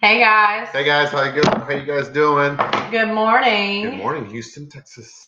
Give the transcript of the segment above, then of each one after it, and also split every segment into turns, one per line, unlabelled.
Hey guys.
Hey guys, how you guys doing?
Good morning.
Good morning, Houston, Texas.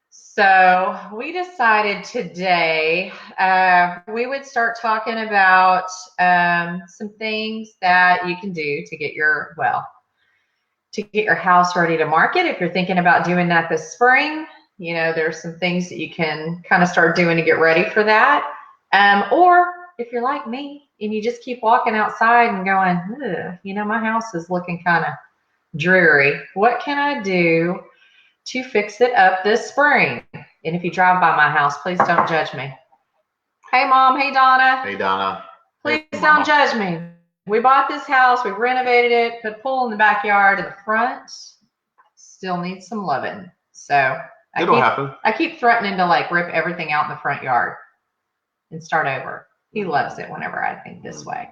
So we decided today we would start talking about some things that you can do to get your house ready to market. If you're thinking about doing that this spring, there's some things that you can kind of start doing to get ready for that. Or if you're like me and you just keep walking outside and going, my house is looking kind of dreary. What can I do to fix it up this spring? And if you drive by my house, please don't judge me. Hey, Mom. Hey, Donna.
Hey Donna.
Please
Hey,
don't judge me. We bought this house, we renovated it, put a pool in the backyard, and the front still needs some loving. So
it'll happen.
I keep threatening to rip everything out in the front yard and start over. He loves it whenever I think this way.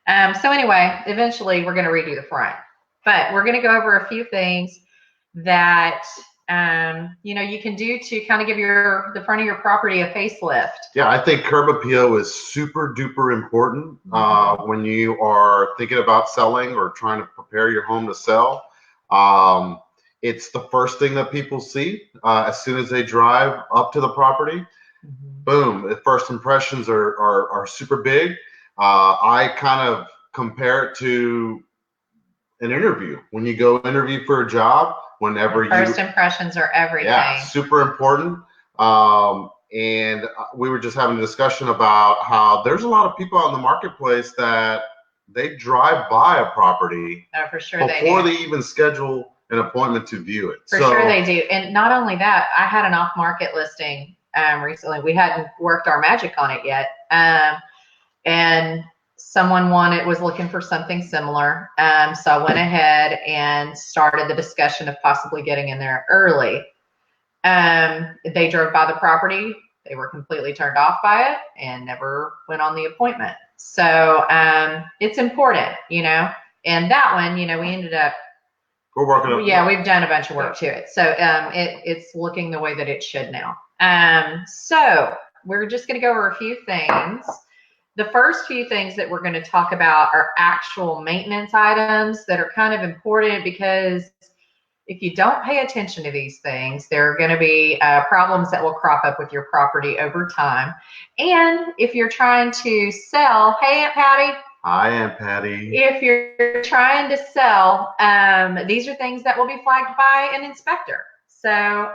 So anyway, eventually we're going to redo the front, but we're going to go over a few things that you can do to kind of give the front of your property a facelift.
Yeah, I think curb appeal is super duper important when you are thinking about selling or trying to prepare your home to sell. It's the first thing that people see as soon as they drive up to the property. Boom, the first impressions are super big. I kind of compare it to an interview. When you go interview for a job,
first impressions are everything.
Yeah, super important. And we were just having a discussion about how there's a lot of people out in the marketplace that they drive by a property
for sure
before they even schedule an appointment to view it.
For sure they do. And not only that, I had an off-market listing recently. We hadn't worked our magic on it yet. And someone was looking for something similar. So I went ahead and started the discussion of possibly getting in there early. They drove by the property. They were completely turned off by it and never went on the appointment. So it's important, and that one, we ended up,
we're working on.
Yeah, we've done a bunch of work to it. So it's looking the way that it should now. So we're just going to go over a few things. The first few things that we're going to talk about are actual maintenance items that are kind of important, because if you don't pay attention to these things, there are going to be problems that will crop up with your property over time. And if you're trying to sell, hey, Aunt Patty.
Hi, Aunt Patty.
If you're trying to sell, these are things that will be flagged by an inspector. So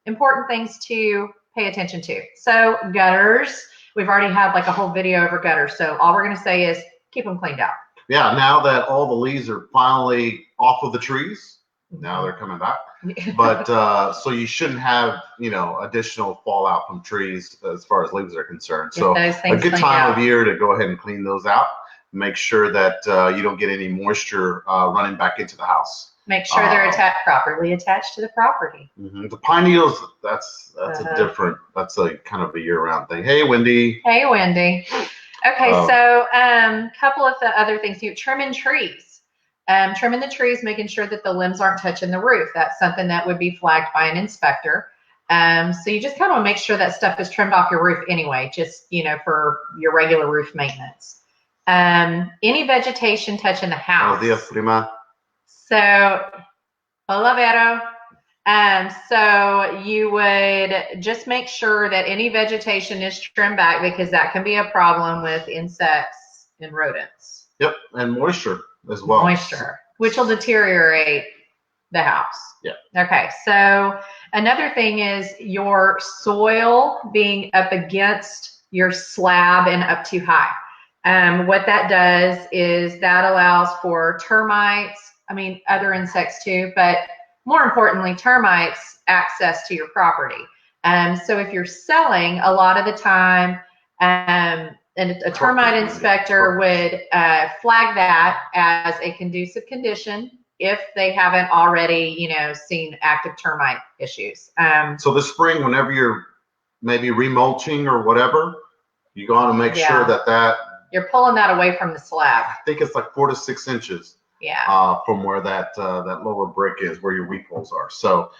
important things to pay attention to. So gutters, we've already had a whole video over gutters. So all we're going to say is keep them cleaned out.
Yeah, now that all the leaves are finally off of the trees, now they're coming back. But so you shouldn't have, additional fallout from trees as far as leaves are concerned. So a good time of year to go ahead and clean those out. Make sure that you don't get any moisture running back into the house.
Make sure they're properly attached to the property.
The pine needles, that's that's a kind of a year-round thing. Hey, Wendy.
Hey, Wendy. Okay, so couple of the other things. Trimming trees. Trimming the trees, making sure that the limbs aren't touching the roof. That's something that would be flagged by an inspector. So you just kind of want to make sure that stuff is trimmed off your roof anyway, just, for your regular roof maintenance. Any vegetation touching the house.
Buenos días, prima.
So, hola, Vero. So you would just make sure that any vegetation is trimmed back, because that can be a problem with insects and rodents.
Yep, and moisture as well.
Moisture, which will deteriorate the house.
Yeah.
Okay, so another thing is your soil being up against your slab and up too high. What that does is that allows for termites, other insects too, but more importantly, termites access to your property. So if you're selling, a lot of the time, and a termite inspector would flag that as a conducive condition if they haven't already, seen active termite issues.
So this spring, whenever you're maybe remulching or whatever, you got to make sure that
you're pulling that away from the slab.
I think it's 4 to 6 inches.
Yeah.
From where that lower brick is, where your weep holes are. So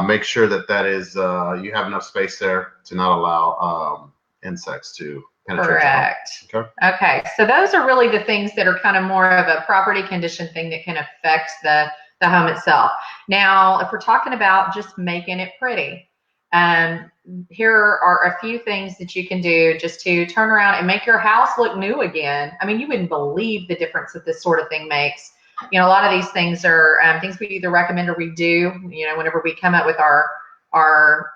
make sure that is you have enough space there to not allow insects to penetrate.
Correct.
Okay.
Okay. So those are really the things that are kind of more of a property condition thing that can affect the home itself. Now, if we're talking about just making it pretty, here are a few things that you can do just to turn around and make your house look new again. I mean, you wouldn't believe the difference that this sort of thing makes. You know, a lot of these things are things we either recommend or we do, you know, whenever we come up with our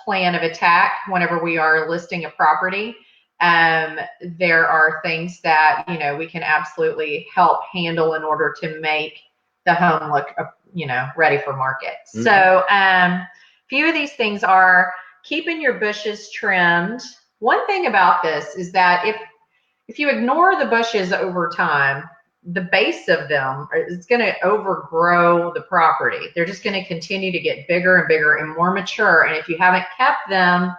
plan of attack, whenever we are listing a property. There are things that, you know, we can absolutely help handle in order to make the home look, you know, ready for market. Mm-hmm. So, few of these things are keeping your bushes trimmed. One thing about this is that if you ignore the bushes over time, the base of them is going to overgrow the property. They're just going to continue to get bigger and bigger and more mature. And if you haven't kept them,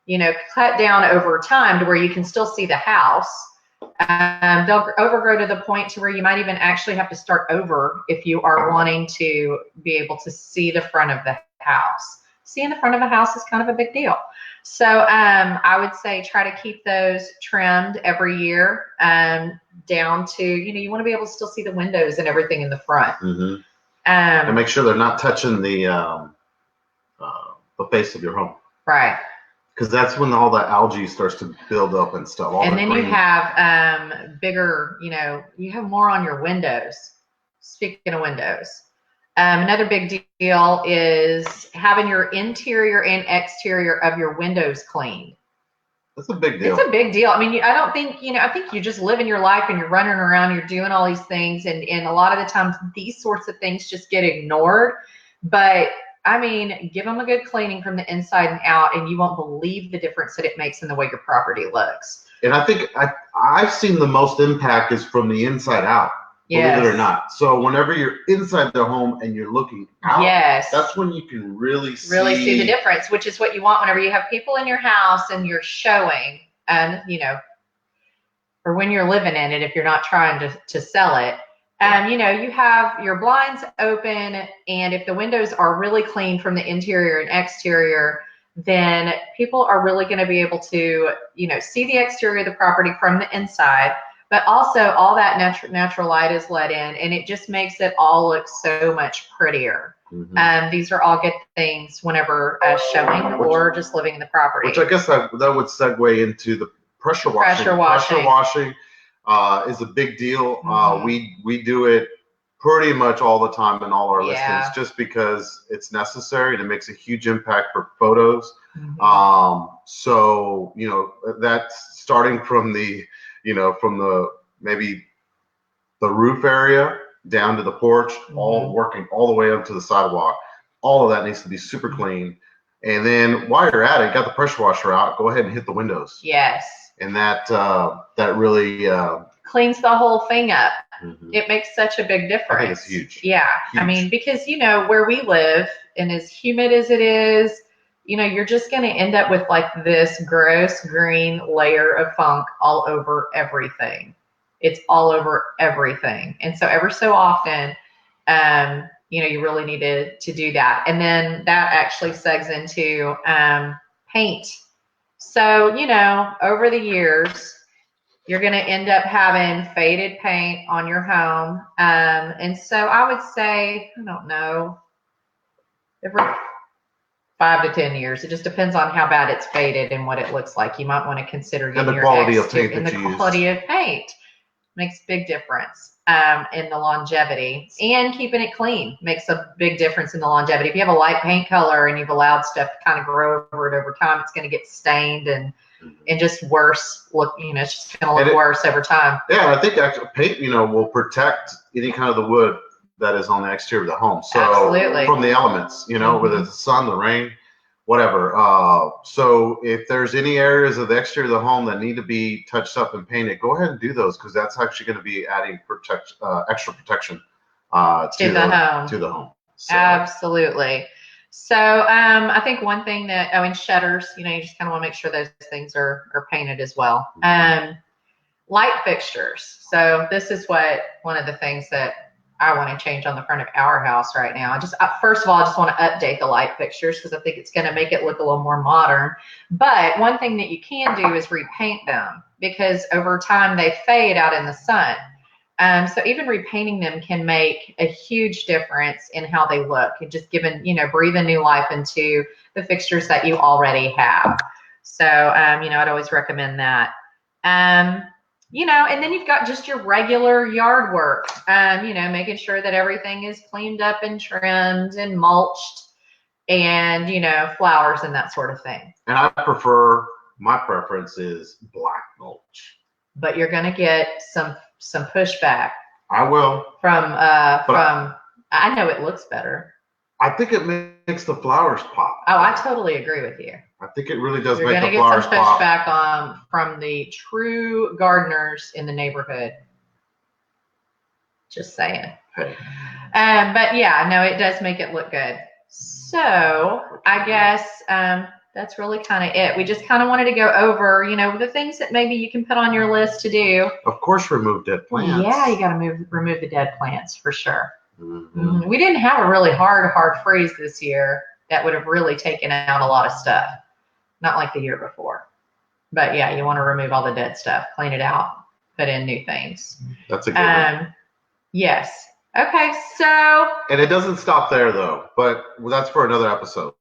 you know, cut down over time to where you can still see the house, they'll overgrow to the point to where you might even actually have to start over if you are wanting to be able to see the front of the house. Seeing the front of a house is kind of a big deal. So I would say try to keep those trimmed every year down to, you know, you want to be able to still see the windows and everything in the front.
Mm-hmm. And make sure they're not touching the face of your home.
Right.
Because that's when all the algae starts to build up and stuff.
And then you have bigger, you know, you have more on your windows. Speaking of windows. Another big deal is having your interior and exterior of your windows cleaned.
That's a big deal.
It's a big deal. I mean, I don't think, you know, I think you're just living your life and you're running around, you're doing all these things. And a lot of the times these sorts of things just get ignored. But I mean, give them a good cleaning from the inside and out, and you won't believe the difference that it makes in the way your property looks.
And I think I've seen the most impact is from the inside out. Believe it or not. So whenever you're inside the home and you're looking out, that's when you can really see
the difference, which is what you want whenever you have people in your house and you're showing, and you know, or when you're living in it, if you're not trying to sell it. You know, you have your blinds open, and if the windows are really clean from the interior and exterior, then people are really going to be able to, you know, see the exterior of the property from the inside. But also all that natural light is let in, and it just makes it all look so much prettier. Mm-hmm. These are all good things whenever showing or just living in the property.
Which I guess that would segue into the pressure washing. Pressure washing is a big deal. Mm-hmm. We do it pretty much all the time in all our listings, just because it's necessary and it makes a huge impact for photos. Mm-hmm. So, you know, that's starting from the, you know, from the maybe the roof area down to the porch, mm-hmm. all working all the way up to the sidewalk. All of that needs to be super clean. And then while you're at it, got the pressure washer out, go ahead and hit the windows.
Yes.
And that really
cleans the whole thing up. Mm-hmm. It makes such a big difference.
I think it's huge.
Yeah. Huge. I mean, because, you know, where we live and as humid as it is, you know, you're just going to end up with like this gross green layer of funk all over everything. It's all over everything. And so ever so often, you know, you really need to do that. And then that actually segs into paint. So, you know, over the years, you're going to end up having faded paint on your home. And so I would say, I don't know, every 5 to 10 years. It just depends on how bad it's faded and what it looks like. You might want to consider getting your quality of paint. And the quality of paint makes a big difference in the longevity. And keeping it clean makes a big difference in the longevity. If you have a light paint color and you've allowed stuff to kind of grow over it over time, it's going to get stained and just worse look, you know, it's just going to look worse over time.
Yeah, I think actually paint, you know, will protect any kind of the wood that is on the exterior of the home. So absolutely. From the elements, you know, mm-hmm. whether it's the sun, the rain, whatever. So if there's any areas of the exterior of the home that need to be touched up and painted, go ahead and do those, because that's actually going to be adding extra protection to the home. So.
Absolutely. So I think one thing that, in shutters, you know, you just kind of want to make sure those things are painted as well. Mm-hmm. Light fixtures. So this is one of the things that I want to change on the front of our house right now. First of all, I just want to update the light fixtures because I think it's going to make it look a little more modern. But one thing that you can do is repaint them because over time they fade out in the sun. So even repainting them can make a huge difference in how they look and just breathing new life into the fixtures that you already have. So, I'd always recommend that. And then you've got just your regular yard work, making sure that everything is cleaned up and trimmed and mulched and, flowers and that sort of thing.
And my preference is black mulch.
But you're going to get some pushback.
I will.
I know it looks better.
I think it makes the flowers pop.
Oh, I totally agree with you.
I think it really does
You're
make the
You're
flowers
going to get some
pop.
pushback from the true gardeners in the neighborhood. Just saying.
Hey.
But yeah, no, it does make it look good. So I guess that's really kind of it. We just kind of wanted to go over, the things that maybe you can put on your list to do.
Of course, remove dead plants.
Yeah, you got to remove the dead plants for sure.
Mm-hmm.
We didn't have a really hard freeze this year that would have really taken out a lot of stuff. Not like the year before. But yeah, you want to remove all the dead stuff, clean it out, put in new things.
That's a good one.
Yes. Okay, so.
And it doesn't stop there though, but that's for another episode.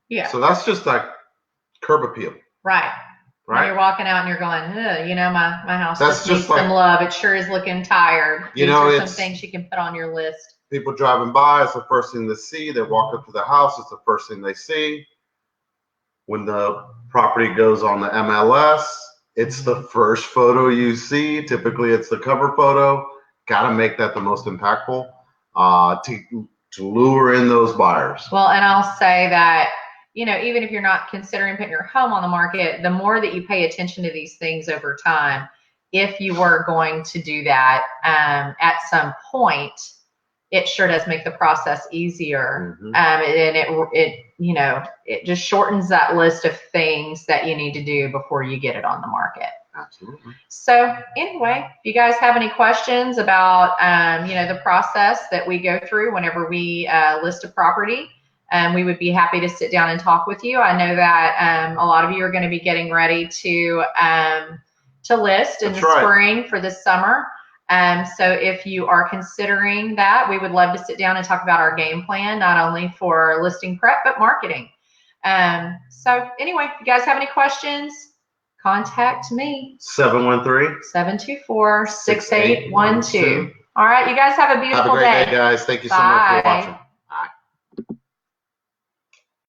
Yeah.
So that's just like curb appeal.
Right. When you're walking out and you're going, my house just needs some love. It sure is looking tired. These are some things you can put on your list.
People driving by, it's the first thing they see. They walk up to the house, it's the first thing they see. When the property goes on the MLS, it's the first photo you see. Typically, it's the cover photo. Got to make that the most impactful to lure in those buyers.
Well, and I'll say that, even if you're not considering putting your home on the market, the more that you pay attention to these things over time, if you were going to do that at some point, it sure does make the process easier.
Mm-hmm.
And it just shortens that list of things that you need to do before you get it on the market.
Absolutely.
So anyway, if you guys have any questions about, the process that we go through whenever we list a property, we would be happy to sit down and talk with you. I know that a lot of you are going to be getting ready to list in the spring for this summer. So if you are considering that, we would love to sit down and talk about our game plan, not only for listing prep, but marketing. So anyway, if you guys have any questions, contact me.
713-724-6812.
All right, you guys have a beautiful day.
Have a great day, guys. Thank you so much for watching.